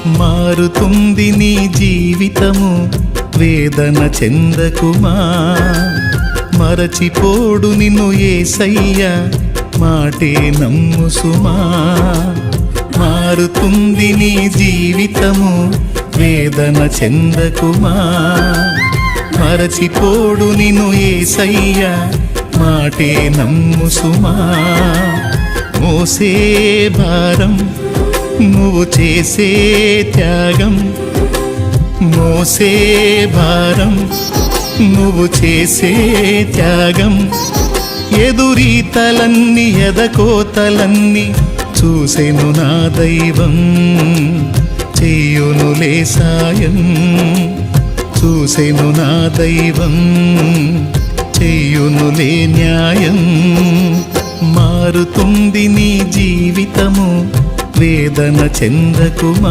మారుతుంది నీ జీవితము, వేదన చెందకుమా. మరచిపోడు నిన్ను యేసయ్య, మాటే నమ్ము సుమా. మారుతుంది నీ జీవితము, వేదన చెందకుమా. మరచిపోడు నిన్ను యేసయ్య, మాటే నమ్ము సుమా. మోసే భారం నువ్వు చేసే త్యాగం, మోసే భారం నువ్వు చేసే త్యాగం. ఎదురీతలన్నీ ఎదకోతలన్నీ చూసెను నా దైవం, చెయ్యునులే సాయం. చూసెను నా దైవం, చెయ్యునులే న్యాయం. మారుతుంది నీ జీవితము, వేదన చెందకుమా.